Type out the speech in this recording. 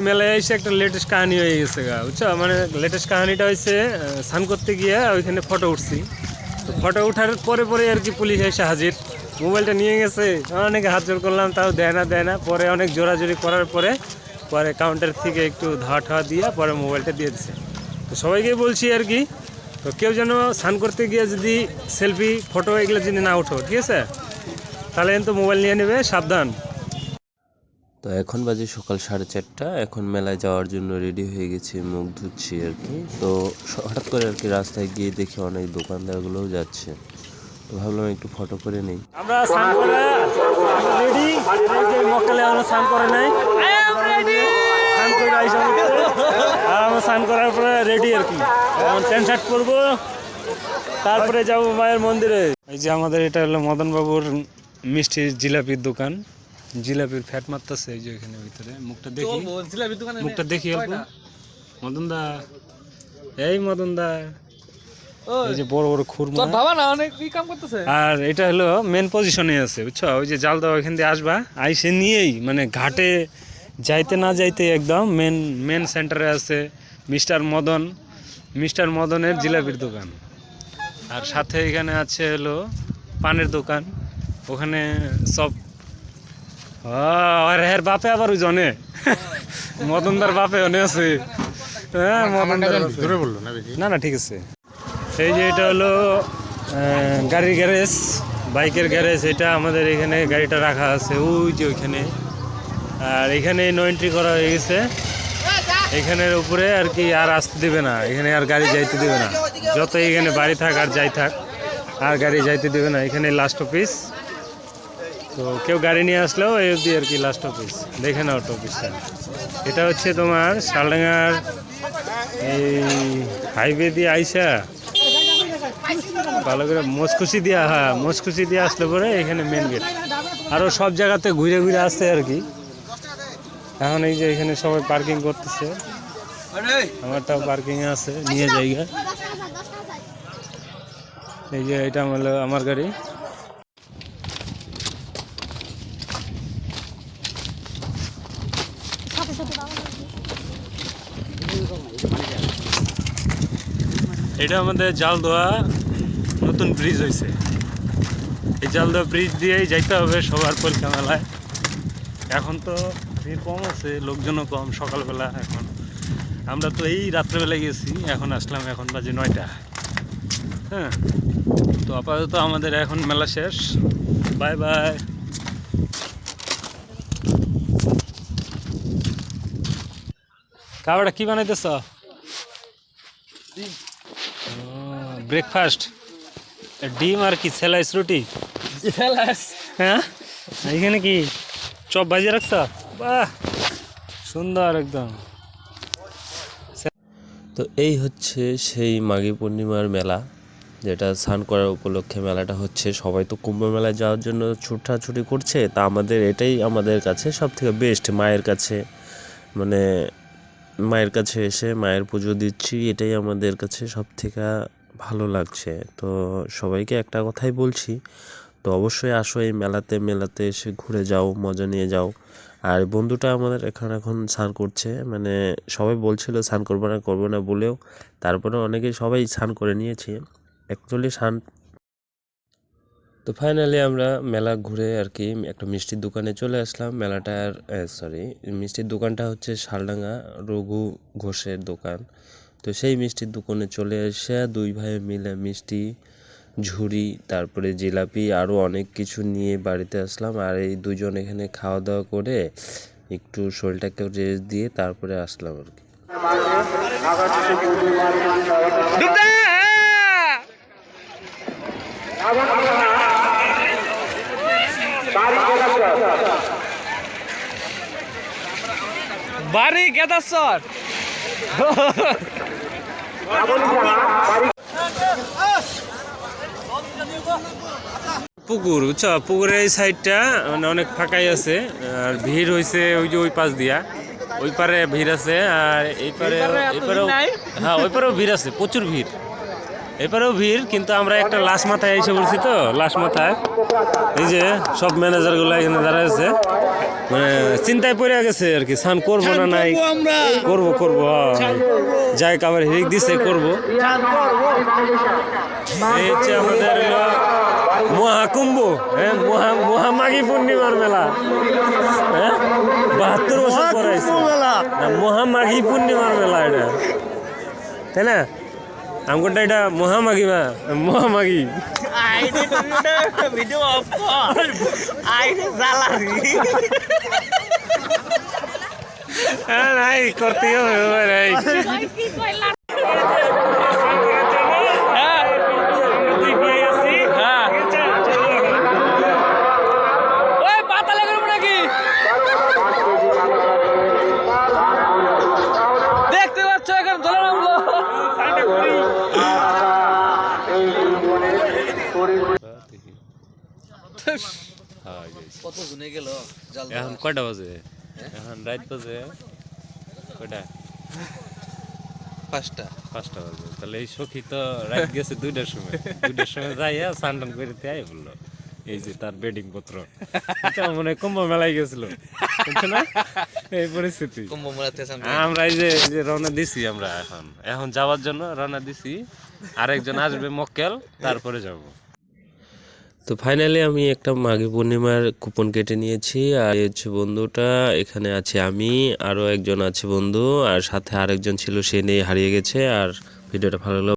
মেলায় এসে একটা লেটেস্ট কাহিনী হয়ে গেছে বুঝছো, মানে লেটেস্ট কাহিনীটা হয়েছে স্নান করতে গিয়ে ওইখানে ফটো উঠছি। তো ফটো উঠার পরে পরে আর কি পুলিশ এসে হাজির, মোবাইলটা নিয়ে গেছে। অনেকে হাত জোর করলাম, তাও দেয় না। পরে অনেক জোরাজোরি করার পরে কাউন্টার থেকে একটু ধাওয়া ঠাওয়া দিয়ে পরে মোবাইলটা দিয়ে দিচ্ছে। তো সবাইকে বলছি আর কি, তো কেউ যেন স্নান করতে গিয়ে যদি সেলফি ফটো এগুলো যদি না উঠো, ঠিক আছে? তাহলে কিন্তু মোবাইল নিয়ে নেবে, সাবধান। তো এখন বাজে সকাল 4:30। এখন মেলায় যাওয়ার জন্য রেডি হয়ে গেছি, মুখ ধুচ্ছি আর কি। তো হঠাৎ করে আর কি রাস্তায় গিয়ে দেখি অনেক দোকানদারগুলোও যাচ্ছে, তো ভাবলাম একটু ফটো করে নেই। আমরা স্নান করে রেডি, মক্কালে আমরা স্নান করে নাই, স্নান করে আর আমরা স্নান করার পরে রেডি আর কি। এখন প্যান্ট শার্ট পরবো, তারপরে যাব মায়ের মন্দিরে। এই যে আমাদের এটা হলো মদন বাবুর মিষ্টির জিলাপির দোকান। জিলাপির ফ্যাট মারতেছে এই যে এখানে ভিতরে। মুখটা দেখি অল্প। মদন দা, এই মদন দা, এই যে বড় বড় খুরমা। আর এটা হলো মেন পজিশনে আছে বুঝছো, ওই যে জাল দেওয়া এখান দিয়ে আসবা, আইসে নিয়েই মানে ঘাটে যাইতে না যাইতে একদম মেন সেন্টারে আছে মিস্টার মদনের জিলাপির দোকান। আর সাথে এখানে আছে হলো পানের দোকান, ওখানে সব। আর এর বাপে আবার ওই জনে মদনদার বাপে অনে আছে। হ্যাঁ মদনদার না ঠিক আছে। এই যে এটা হলো গাড়ির গ্যারেজ, বাইকের গ্যারেজ। এটা আমাদের এখানে গাড়িটা রাখা আছে ওই যে ওইখানে। আর এখানে নো এন্ট্রি করা হয়ে গেছে। এখানের উপরে আর কি আর আসতে দেবে না, এখানে আর গাড়ি যাইতে দেবে না। যত এখানে বাড়ি থাক আর যাই থাক, আর গাড়ি যাইতে দেবে না। এখানে লাস্ট অফিস। তো কেউ গাড়ি নিয়ে আসলেও এই অবধি আর কি লাস্ট অফিস। দেখে নাও অফিসটা। এটা হচ্ছে তোমার শালডাঙ্গার এই হাইওয়ে দিয়ে আইসা ভালো করে মচকুচি দিয়া, হ্যাঁ মচকুচি দিয়ে আসলে পরে এখানে মেন গেট। আরও সব জায়গাতে ঘুরে ঘুরে আসছে আর কি। এখন এই যে এখানে সবাই পার্কিং করতেছে, আমারটাও পার্কিংয়ে আছে, নিয়ে জায়গা। এই যে এটা হলো আমার গাড়ি। এটা আমাদের জালদোয়া নতুন ব্রিজ হয়েছে। এই জালদোয়া ব্রিজ দিয়েই যাইতে হবে সবার পরীক্ষা মেলায়। এখন তো ভিড় কম আছে, লোকজনও কম সকালবেলা। এখন আমরা তো এই রাত্রেবেলা গেছি, এখন আসলাম, এখন বাজে 9টা। হ্যাঁ, তো আপাতত আমাদের এখন মেলা শেষ। Bye bye. খাবারটা কি বানাইতেছ? ব্রেকফাস্ট ডিম আর কি স্যালাইস রুটি। হ্যাঁ, এখানে কি চপ ভাজি রাখছ? বাহ সুন্দর একদম। তো এই হচ্ছে সেই মাঘী পূর্ণিমার মেলা, যেটা স্নান করার উপলক্ষে মেলাটা হচ্ছে। সবাই তো কুম্ভ মেলায় যাওয়ার জন্য ছুটাছুটি করছে, তা আমাদের এটাই আমাদের কাছে সব থেকে বেস্ট। মায়ের কাছে মানে মায়ের কাছে এসে মায়ের পুজো দিচ্ছি, এটাই আমাদের কাছে সব থেকে ভালো লাগছে। তো সবাইকে একটা কথাই বলছি, তো অবশ্যই আসো এই মেলাতে এসে ঘুরে যাও, মজা নিয়ে যাও। আর বন্ধুটা আমাদের এখন স্নান করছে, মানে সবাই বলছিল স্নান করবো না বলেও, তারপরে সবাই স্নান করে নিয়েছে অ্যাকচুয়ালি স্নান। তো ফাইনালি আমরা মেলা ঘুরে আর কি একটা মিষ্টির দোকানে চলে আসলাম। মিষ্টির দোকানটা হচ্ছে শালডাঙ্গা রঘু ঘোষের দোকান। তো সেই মিষ্টির দোকানে চলে এসে দুই ভাই মিলে মিষ্টি, ঝুড়ি, তারপরে জিলাপি আরও অনেক কিছু নিয়ে বাড়িতে আসলাম। আর এই দুজন এখানে খাওয়া দাওয়া করে একটু শরীরটাকে রেস্ট দিয়ে তারপরে আসলাম আর কি। বাড়ি গেদাসর পুকুর বুঝছো, পুকুরের এই সাইডটা মানে অনেক ফাঁকাই আছে। আর ভিড় হয়েছে ওই যে ওই পাশ দিয়া, ওই পারে ভিড় আছে। আর এই পারেও হ্যাঁ ওই পারেও ভিড় আছে, প্রচুর ভিড়। এপারেও ভিড়, কিন্তু আমরা একটা লাশ মাথায় এসে বলছি। তো লাশ মাথায় এই যে সব ম্যানেজারগুলো এখানে দাঁড়ায় আছে। মানে চিন্তায় পড়ে গেছে আর কি, স্নান করবো না নাই করবো যাই আবার হিরিক দিছে করবো। এই হচ্ছে আমাদের হলো মহাকুম্ভ, হ্যাঁ মহামাঘী পূর্ণিমার মেলা, হ্যাঁ 72 বছর পরে মহামাঘী পূর্ণিমার মেলা এটা, তাই না? আমগোটা এটা মহামাঘী মহামাঘী ভিডিও অফ কর আইনে জ্বালাবি নাই করতেই হবে ভাই। দেখতে পাচ্ছ এখন ধরে নামলো কত জনে গেল জাল এখন কয়টা বাজে? এখন রাত বাজে কয়টা? 5টা বাজে। তাহলে এই সখী তো রাত গেছে 2টার সময় যাইয়া স্নান টান করে আই বললো এই যে তার বেডিং পত্র মনে হয় কুম্ভ মেলায় গেছিল, বুঝছো না? এই পরিস্থিতি কুম্ভ মেলাতে আমরা এই যে রওনা দিছি, আমরা এখন যাওয়ার জন্য রওনা দিছি, আরেকজন আসবে মক্কেল, তারপরে যাব। তো ফাইনালি আমি একটা মাঘী পূর্ণিমার কুপন কেটে নিয়েছি, আর এই হচ্ছে বন্ধুটা, এখানে আছে আমি, আরও একজন আছে বন্ধু, আর সাথে আরেকজন ছিল, সে নিয়ে হারিয়ে গেছে। আর ভিডিওটা ভালো লাগলো।